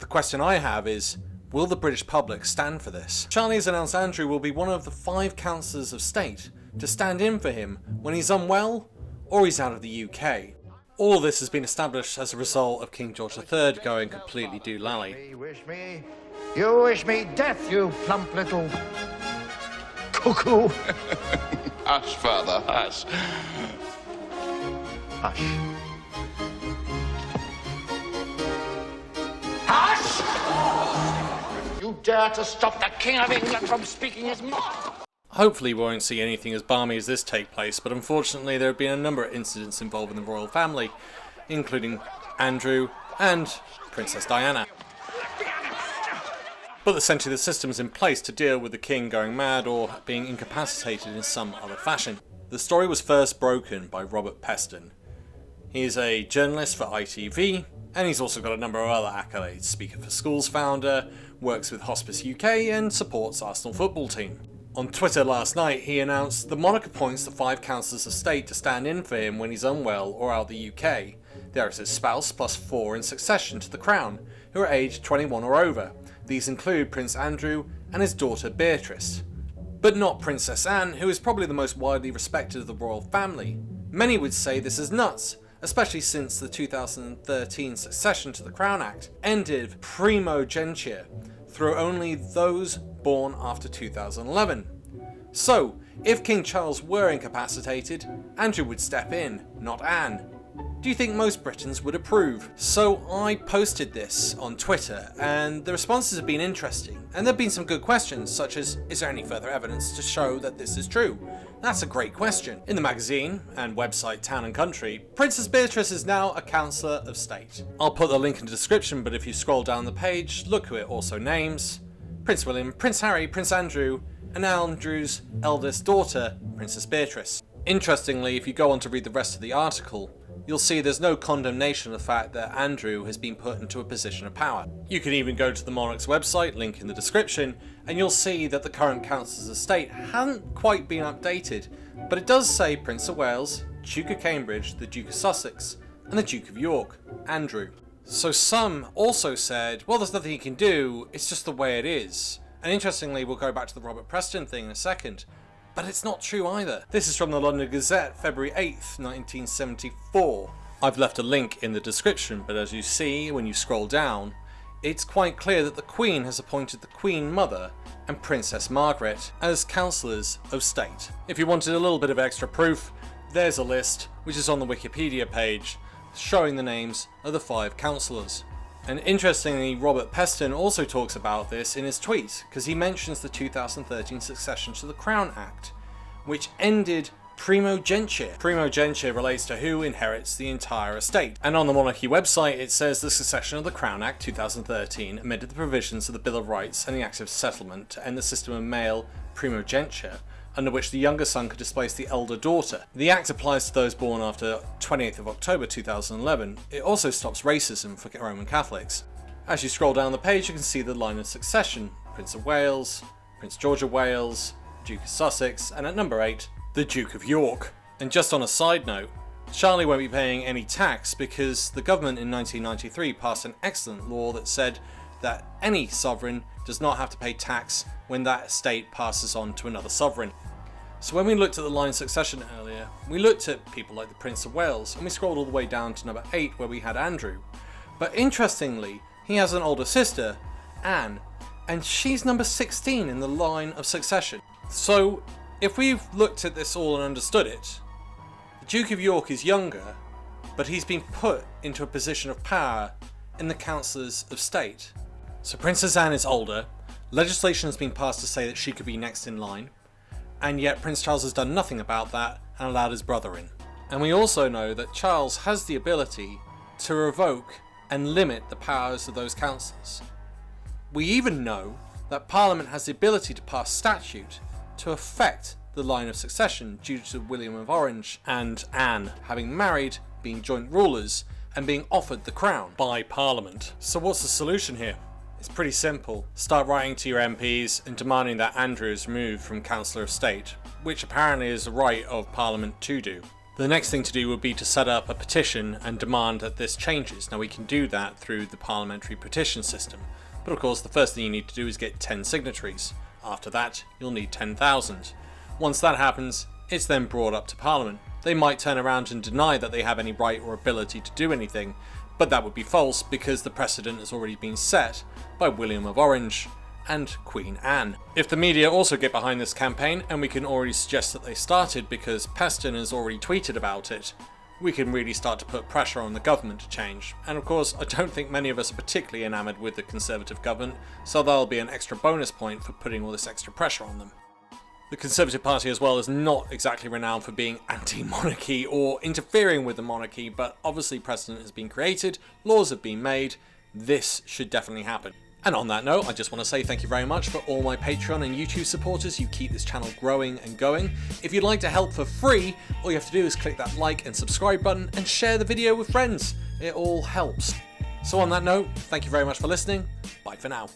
question I have is, will the British public stand for this? Charlie has announced Andrew will be one of the 5 counsellors of state to stand in for him when he's unwell or he's out of the UK. All of this has been established as a result of King George III going completely doolally. You wish me death, you plump little cuckoo. Hush, father, hush. Hush. Hush! You dare to stop the King of England from speaking his mind? Hopefully we won't see anything as balmy as this take place, but unfortunately there have been a number of incidents involving the royal family, including Andrew and Princess Diana. But essentially the system is in place to deal with the king going mad or being incapacitated in some other fashion. The story was first broken by Robert Peston. He is a journalist for ITV, and he's also got a number of other accolades. Speaker for Schools founder, works with Hospice UK, and supports Arsenal football team. On Twitter last night, he announced the monarch appoints the 5 counsellors of state to stand in for him when he's unwell or out of the UK. There is his spouse plus 4 in succession to the crown, who are aged 21 or over. These include Prince Andrew and his daughter Beatrice. But not Princess Anne, who is probably the most widely respected of the royal family. Many would say this is nuts, especially since the 2013 Succession to the Crown Act ended primogeniture through only those born after 2011. So, if King Charles were incapacitated, Andrew would step in, not Anne. Do you think most Britons would approve? So I posted this on Twitter, and the responses have been interesting, and there have been some good questions, such as, is there any further evidence to show that this is true? That's a great question. In the magazine and website Town and Country, Princess Beatrice is now a counsellor of state. I'll put the link in the description, but if you scroll down the page, look who it also names: Prince William, Prince Harry, Prince Andrew, and Andrew's eldest daughter, Princess Beatrice. Interestingly, if you go on to read the rest of the article, you'll see there's no condemnation of the fact that Andrew has been put into a position of power. You can even go to the monarch's website, link in the description, and you'll see that the current counsellors of state haven't quite been updated, but it does say Prince of Wales, Duke of Cambridge, the Duke of Sussex, and the Duke of York, Andrew. So some also said, well, there's nothing he can do, it's just the way it is. And interestingly, we'll go back to the Robert Preston thing in a second, but it's not true either. This is from the London Gazette, February 8th, 1974. I've left a link in the description, but as you see when you scroll down, it's quite clear that the Queen has appointed the Queen Mother and Princess Margaret as counsellors of state. If you wanted a little bit of extra proof, there's a list, which is on the Wikipedia page, showing the names of the 5 counsellors. And interestingly, Robert Peston also talks about this in his tweet, because he mentions the 2013 Succession to the Crown Act, which ended primogeniture. Primogeniture relates to who inherits the entire estate. And on the monarchy website, it says the Succession of the Crown Act 2013 amended the provisions of the Bill of Rights and the Act of Settlement to end the system of male primogeniture, under which the younger son could displace the elder daughter. The Act applies to those born after 28th of October 2011. It also stops racism for Roman Catholics. As you scroll down the page, you can see the line of succession: Prince of Wales, Prince George of Wales, Duke of Sussex, and at number 8, the Duke of York. And just on a side note, Charlie won't be paying any tax because the government in 1993 passed an excellent law that said that any sovereign does not have to pay tax when that estate passes on to another sovereign. So when we looked at the line of succession earlier, we looked at people like the Prince of Wales, and we scrolled all the way down to number 8 where we had Andrew. But interestingly, he has an older sister, Anne, and she's number 16 in the line of succession. So if we've looked at this all and understood it, the Duke of York is younger, but he's been put into a position of power in the counsellors of state. So Princess Anne is older, legislation has been passed to say that she could be next in line, and yet Prince Charles has done nothing about that and allowed his brother in. And we also know that Charles has the ability to revoke and limit the powers of those councillors. We even know that Parliament has the ability to pass statute to affect the line of succession due to William of Orange and Anne having married, being joint rulers, and being offered the crown by Parliament. So what's the solution here? It's pretty simple. Start writing to your MPs and demanding that Andrew is removed from Counsellor of State, which apparently is the right of Parliament to do. The next thing to do would be to set up a petition and demand that this changes. Now we can do that through the parliamentary petition system, but of course the first thing you need to do is get 10 signatories. After that, you'll need 10,000. Once that happens, it's then brought up to Parliament. They might turn around and deny that they have any right or ability to do anything, but that would be false because the precedent has already been set by William of Orange and Queen Anne. If the media also get behind this campaign, and we can already suggest that they started because Peston has already tweeted about it, we can really start to put pressure on the government to change. And of course, I don't think many of us are particularly enamoured with the Conservative government, so that'll be an extra bonus point for putting all this extra pressure on them. The Conservative Party as well is not exactly renowned for being anti-monarchy or interfering with the monarchy, but obviously precedent has been created, laws have been made, this should definitely happen. And on that note, I just want to say thank you very much for all my Patreon and YouTube supporters. You keep this channel growing and going. If you'd like to help for free, all you have to do is click that like and subscribe button and share the video with friends. It all helps. So on that note, thank you very much for listening. Bye for now.